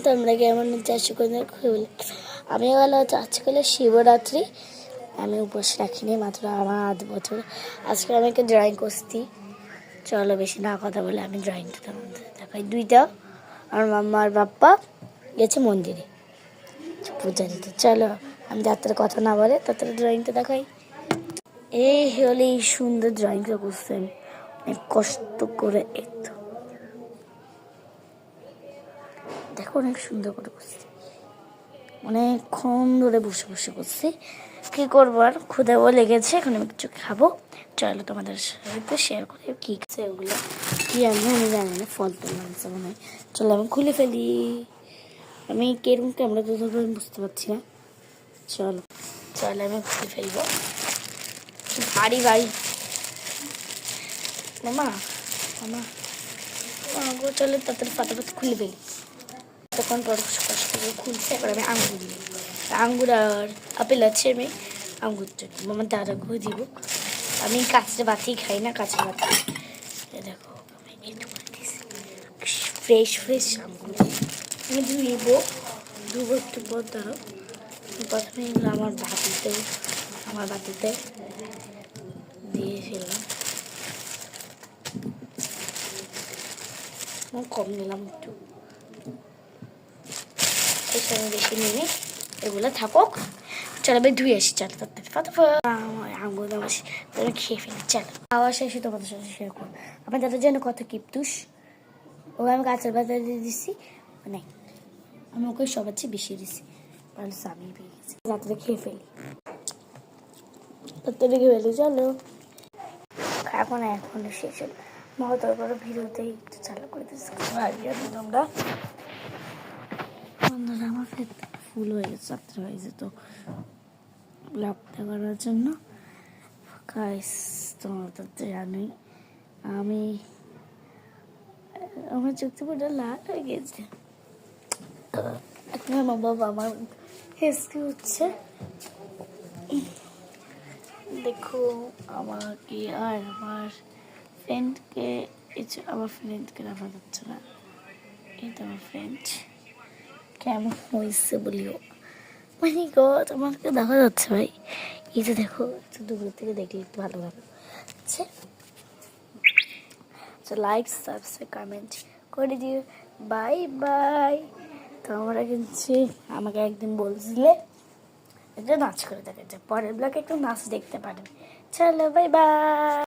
তোমরা কেমন চাষি করে খুব আমি ভালো হচ্ছে। আজকাল শিবরাত্রি, আমি উপোস রাখিনি, মাত্র আমার 8 বছর। আজকে আমি একটা ড্রয়িং করছি। চলো বেশি না কথা বলে আমি ড্রয়িংটা তোমাদের দেখাই। দুইটা আমার মাম্মা আর বাপ্পা গেছে মন্দিরে পূজা দিতে। চলো আমি যাত্রার কথা না বলে তাড়াতাড়ি ড্রয়িংটা দেখাই। এই হলে এই সুন্দর ড্রয়িংটা করছেন অনেক কষ্ট করে। এই তো দেখো অনেক সুন্দর করে করছি, অনেকক্ষণ ধরে বসে বসে করছি। কী করবো আর, ক্ষুধাও লেগেছে, এখন আমি কিছু খাবো। চলো তোমাদের সাথে শেয়ার করি কী আছে ওগুলো। কী আমি জানি না, ফল টল আনছে মনে হয়। চলো আমি খুলে ফেলি। আমি কিরকম ক্যামেরা তো ধরবো আমি বুঝতে পারছি না। চলো চলো আমি খুলে ফেলবো। বাড়ি বাড়ি মামা মামা গো, চলো তাড়াতাড়ি পাতাপাতি খুলে ফেলি। তখন পর কষ্ট করে খুলছে। এবার আমি আঙুর দিব, আঙুর আর আপেল আছে, আমি আঙুর চটি আমার দাদা ঘুরে দিব। আমি কাঁচা বাতি খাই না, কাঁচা বাতি। দেখো আমি ফ্রেশ ফ্রেশ আঙুর আমি ধুবো একটু পর। ধরো প্রথমে এগুলো আমার বাতিতে দিয়ে ফেললাম। কম নিলাম একটু, আমি বেশি নিয়ে এগুলো থাকুক। চলো আমি ধুয়ে আসি। চলো তাড়াতাড়ি আঙুর আসি, আমি খেয়ে ফেলি। চলো খাওয়া শেষে তোমাদের সাথে শেয়ার করবো। আমার দাদার জন্য কত কিপতুস, ও আমি কাঁচের পাতা দিয়ে দিচ্ছি, মানে আমি ওকে সবার চেয়ে বেশি দিচ্ছি। তাহলে স্বামী পেয়ে গেছে, রাত্রে খেয়ে ফেলি, তাড়াতাড়ি খেয়ে ফেলি। চলো এখন শেষ হলো। মা তারপরে ভিডিওতে একটু চালু করে দিচ্ছি তোমরা। বন্ধুরা আমার পেট ফুল হয়ে গেছে, রাত্রে হয়ে যেত ব্লগটা করার জন্য। গাইস তোমরা তো জানোই আমার চোখে পুরো লাল হয়ে গেছে। এখন আমার বাবা আমার হেসকে হচ্ছে। দেখো আমাকে আর আমার ফ্রেন্ডকে, আমার ফ্রেন্ডকে দেখা যাচ্ছে না। এই তো আমার ফ্রেন্ড কেমন হয়েছে বলিও, মানে গড আমাকে দেখা যাচ্ছে ভাই। এই যে দেখো একটু দূর থেকে দেখলে একটু ভালো ভালো আচ্ছা। লাইক সাবস্ক্রাইব কমেন্ট করে দিও। Bye bye. তোমরা কিন্তু আমাকে একদিন বলছিলে একটা নাচ করে দেখাচ্ছে, পরের ব্লগে একটু নাচ দেখতে পারবে। চলো বাই বাই।